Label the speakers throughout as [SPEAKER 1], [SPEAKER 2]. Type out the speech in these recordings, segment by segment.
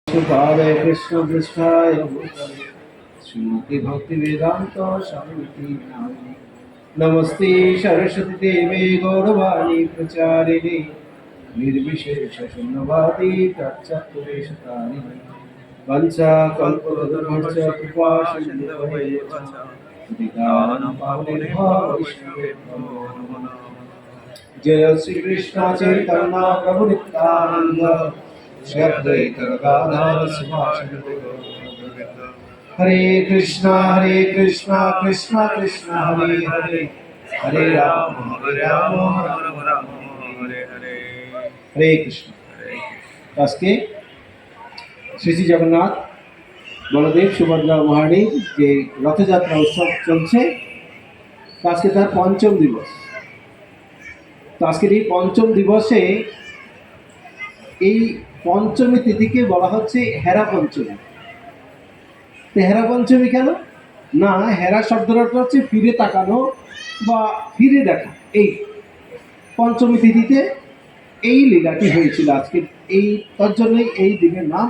[SPEAKER 1] पादे कृष्ण पृष्ठाय भूतले श्रीमती भक्ति वेदांत स्वामी नमस्ते सरस्वती देवे गौरवाणी प्रचारिणे निर्विशेष शून्यवादी तच्चत्वरेशतारिणे वंचा कल्पतरुश्च कृपा सिन्धुभ्येव जय श्री कृष्ण चैतन्य प्रभु नित्यानंद श्री अद्वैत गदाधर शिवासादि हरे कृष्णा कृष्णा कृष्णा हरे हरे हरे राम राम हरे हरे हरे कृष्ण। आज के श्री श्री जगन्नाथ बलदेव सुभद्रा महारानीर जे रथयात्रा उत्सव चलছে आज के तार पंचम दिवस। तो आज के पंचम दिवसे पंचमी तिथि के बला होच्छे हेरा पंचमी। तो हेरा पंचमी केन ना हेरा शब्दटा होच्छे फिरे ताकानो बा फिरे देखा। पंचमी तिथिते এই লীলাটি হয়েছিল আজকে তার জন্যই এই দিনের নাম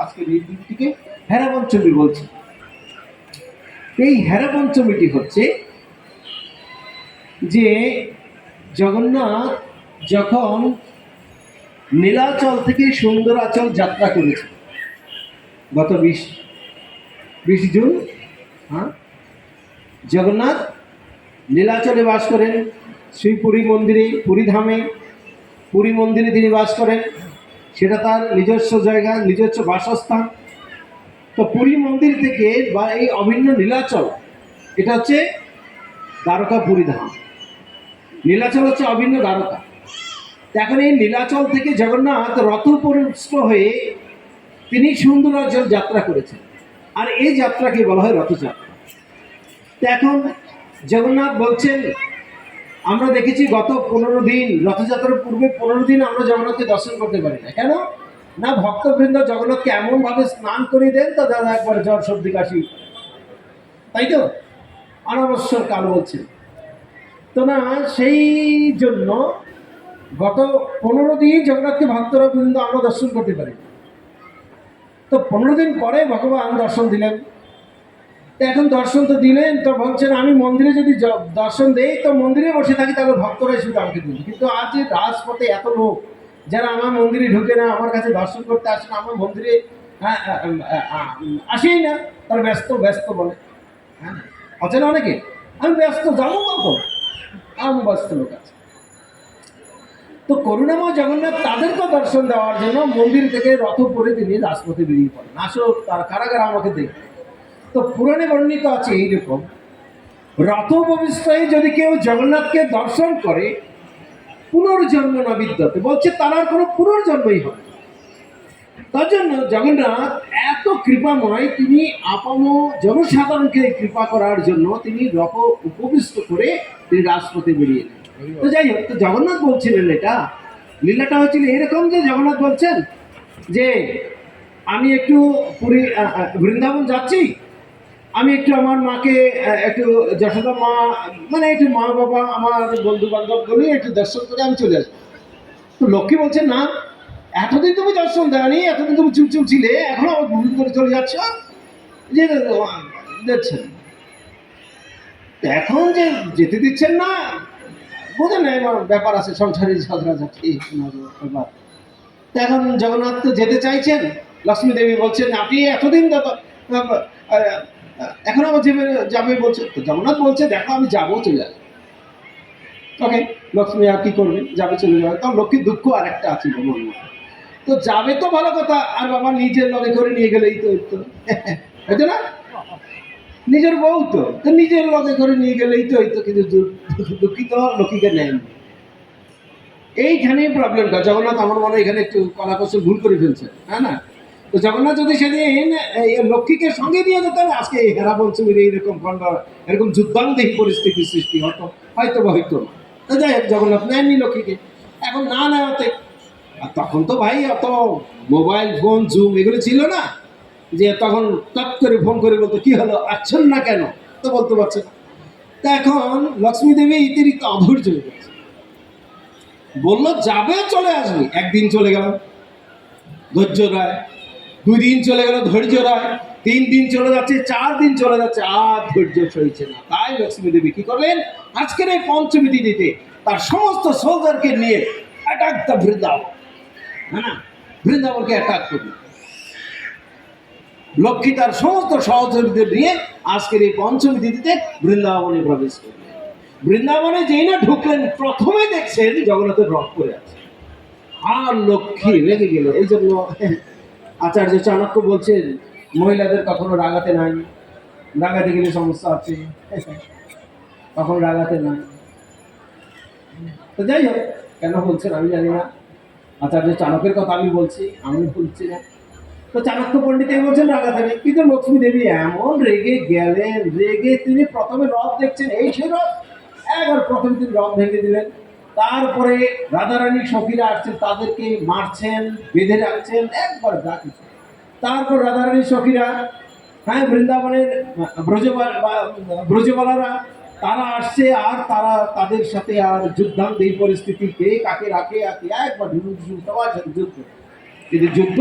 [SPEAKER 1] আজকের এই দিনটিকে হেরা পঞ্চমী বলছে। এই হেরা পঞ্চমীটি হচ্ছে যে জগন্নাথ যখন নীলাচল থেকে সুন্দরাচল যাত্রা করেছে গত 20 জুন। জগন্নাথ নীলাচলে বাস করেন, শ্রী পুরী মন্দিরে পুরী ধামে পুরী মন্দিরে তিনি বাস করেন, সেটা তার নিজস্ব জায়গা, নিজস্ব বাসস্থান। তো পুরী মন্দির থেকে বা এই অভিন্ন নীলাচল এটা হচ্ছে দ্বারকা পুরী ধাম, নীলাচল হচ্ছে অভিন্ন দ্বারকা। এখন এই নীলাচল থেকে জগন্নাথ রথোপরিষ্ট হয়ে তিনি সুন্দরাচল যাত্রা করেছেন, আর এই যাত্রাকে বলা হয় রথযাত্রা। তো এখন জগন্নাথ বলছেন, আমরা দেখেছি গত 15 দিন রথযাত্রার পূর্বে 15 দিন আমরা জগন্নাথকে দর্শন করতে পারি না। কেন না ভক্তবৃন্দ জগন্নাথকে এমনভাবে স্নান করিয়ে দেন তা দাদা একবার জ্বর সর্দি কাশি, তাই তো অনাবশ্যক কাল বলছেন। তো না সেই জন্য গত 15 দিন জগন্নাথকে ভক্তরা বৃন্দ আমরা দর্শন করতে পারি। তো 15 দিন পরে ভগবান দর্শন দিলেন। তো এখন দর্শন তো দিলেন, তো বলছেন আমি মন্দিরে যদি দর্শন দেই তো মন্দিরে বসে থাকি তাহলে ভক্তরা শুধু আমাকে দিন। কিন্তু আজ যে রাজপথে এত লোক যারা আমার মন্দিরে ঢুকে না, আমার কাছে দর্শন করতে আসে না, আমার মন্দিরে আসেই না, তারা ব্যস্ত ব্যস্ত বলে। হ্যাঁ আছে না অনেকে, আমি ব্যস্ত যাবো কখন, আমার ব্যস্ত লোক আছে। তো করুণাময় জগন্নাথ তাদেরকে দর্শন দেওয়ার জন্য মন্দির থেকে রথ করে তিনি রাজপথে বেরিয়ে পড়েন, আসো তার কারাগার আমাকে দেখবে। তো পুরাণে বর্ণিত আছে এইরকম, রথোপবিষ্ট হয়ে যদি কেউ জগন্নাথকে দর্শন করে পুনর্জন্ম না বিদ্যতে, বলছে তার আর কোনো পুনর্জন্মই হবে। তার জন্য জগন্নাথ এত কৃপাময়, তিনি আপাম জনসাধারণকে কৃপা করার জন্য তিনি রথ উপবিষ্ট করে তিনি রাজপথে বেরিয়ে এলেন। তো যাই হোক, তো জগন্নাথ বলছিলেন এটা লীলাটা হচ্ছিল এরকম যে জগন্নাথ বলছেন যে আমি একটু পুরী বৃন্দাবন যাচ্ছি, আমি একটু আমার মাকে একটু যশোদা মা মানে একটু মা বাবা আমার বন্ধু বান্ধব বলে একটু দর্শন করে আমি চলে আসবো। তো লক্ষ্মী বলছেন না, এতদিন তুমি দর্শন দেওনি, এতদিন তুমি চুপচুপ ছিলে, এখনো আমার ভুল করে চলে যাচ্ছ, যে দেখছেন এখন যে যেতে দিচ্ছেন না, বোঝেন ব্যাপার আছে, সংসারের ঝগড়া যাচ্ছে ব্যাপার। তো এখন জগন্নাথ তো যেতে চাইছেন, লক্ষ্মী দেবী বলছেন আপনি এতদিন এখন আমার যাবে বলছে। তো জগন্নাথ বলছে দেখো আমি যাবো, চলে আসবো। ওকে, লক্ষ্মী আর কি করবে, যাবে চলে যাবে। তখন লক্ষ্মীর দুঃখ আর একটা আছে মনে, তো যাবে তো ভালো কথা, আর বাবা নিজের লগে করে নিয়ে গেলেই তো হইতো না, নিজের বউ তো নিজের লগে করে নিয়ে গেলেই তো হইতো, কিন্তু দুঃখিত লক্ষ্মীকে নেন। এইখানেই প্রবলেমটা। জগন্নাথ আমার মনে হয় এখানে একটু কলাকৌশল ভুল করে ফেলছে, হ্যাঁ না? তো জগন্নাথ যদি সেদিন লক্ষ্মীকে সঙ্গে নিয়ে যেতেন, আজকে এই হেরা পঞ্চমীর এইরকম এরকম যুদ্ধাঙ্গিক পরিস্থিতির সৃষ্টি হতো হয়তো বা হইতো না। তো যাই হোক, জগন্নাথ নেননি লক্ষ্মীকে। এখন না নেওয়াতে, আর তখন তো ভাই অত মোবাইল ফোন জুম এগুলো ছিল না যে তখন টপ করে ফোন করে বলতো কি হলো, আসছেন না কেন, তো বলতে পারছে না। তা এখন লক্ষ্মী দেবী অতিরিক্ত অধৈর্য হয়ে গেছে, বললো যাবে চলে আসবে। একদিন চলে গেল, ধৈর্য রায় 2 দিন চলে গেল, ধৈর্য নয়, 3 দিন চলে যাচ্ছে, 4 দিন চলে যাচ্ছে, আর ধৈর্য সইছে না। তাই লক্ষ্মী দেবী কি করলেন, আজকের এই পঞ্চমী তিথিতে তার সমস্ত সোলজারকে নিয়ে অ্যাটাক দ্য বৃন্দাবন, হ্যাঁ, বৃন্দাবনকে অ্যাটাক করলেন। লক্ষ্মী তার সমস্ত সহচরীদের নিয়ে আজকের এই পঞ্চমী তিথিতে বৃন্দাবনে প্রবেশ করলেন। বৃন্দাবনে যেই না ঢুকলেন, প্রথমে দেখছেন জগন্নাথের রথ করে আছে, আর লক্ষ্মী রেগে গেল। এই জন্য আচার্য চাণক্য বলছেন, মহিলাদের কখনো রাগাতে নাই, রাগাতে গেলে সমস্যা আছে, কখনো রাগাতে নাই। তো যাই হোক, কেন বলছেন আমি জানি না, আচার্য চাণক্যের কথা আমি বলছি, আমি বলছি না। তো চাণক্য পণ্ডিত বলছেন রাগাতে নেই, কিন্তু লক্ষ্মী দেবী এমন রেগে গেলেন, রেগে তিনি প্রথমে রথ দেখছেন, এই সেই রথ, একবার প্রথমে তিনি রথ ভেঙে দিলেন। তারপরে রাধারানীর সখীরা আসছেন, তাদেরকে মারছেন, বেঁধে রাখছেন, একবার যা কিছু। তারপর রাধারানীর সখীরা, হ্যাঁ, বৃন্দাবনের ব্রজবালারা, তারা আসছে, আর তারা তাদের সাথে আর যুদ্ধান্ত, এই পরিস্থিতি কে কাকে রাখে, একবার সবার সাথে যুদ্ধ। কিন্তু যুদ্ধ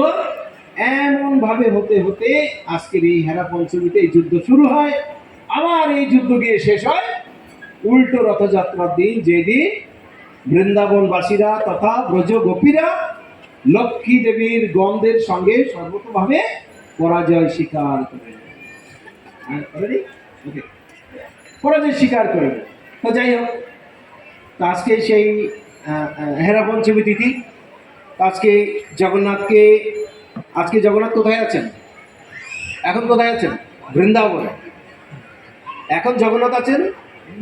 [SPEAKER 1] এমন ভাবে হতে হতে আজকের এই হেরা পঞ্চমীতে এই যুদ্ধ শুরু হয়। আবার এই যুদ্ধ গিয়ে শেষ হয় উল্টো রথযাত্রার দিন, যেদিন বৃন্দাবনবাসীরা তথা ব্রজ গোপীরা লক্ষ্মী দেবীর গন্ধের সঙ্গে সর্বতভাবে পরাজয় স্বীকার করে, পরাজয় স্বীকার করে। তো যাই হোক, আজকে সেই হেরা পঞ্চমী তিথি, আজকে জগন্নাথকে, আজকে জগন্নাথ কোথায় আছেন, এখন কোথায় আছেন, বৃন্দাবনে। এখন জগন্নাথ আছেন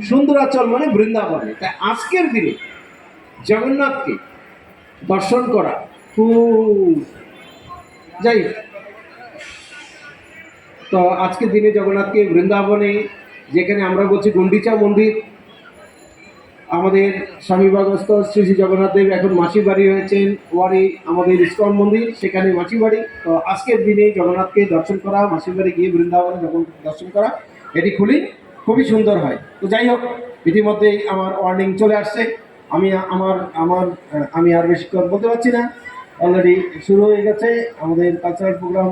[SPEAKER 1] সুন্দরাচল মানে বৃন্দাবনে। তাই আজকের দিনে জগন্নাথকে দর্শন করা খুব, যাই হোক, তো আজকের দিনে জগন্নাথকে বৃন্দাবনে, যেখানে আমরা বলছি গুন্ডিচা মন্দির, আমাদের স্বামী ভাগস্থ শ্রী শ্রী জগন্নাথ দেব এখন মাসির বাড়ি হয়েছেন, ওয়ারি আমাদের ইস্কন মন্দির, সেখানে মাসি বাড়ি। তো আজকের দিনে জগন্নাথকে দর্শন করা, মাসির বাড়ি গিয়ে বৃন্দাবনে যখন দর্শন করা, এটি খুবই সুন্দর হয়। তো যাই হোক, ইতিমধ্যেই আমার ওয়ার্নিং চলে আসছে, আমি আমি আর বেশিক্ষণ বলতে পারছি না, অলরেডি শুরু হয়ে গেছে আমাদের কালচারাল প্রোগ্রাম।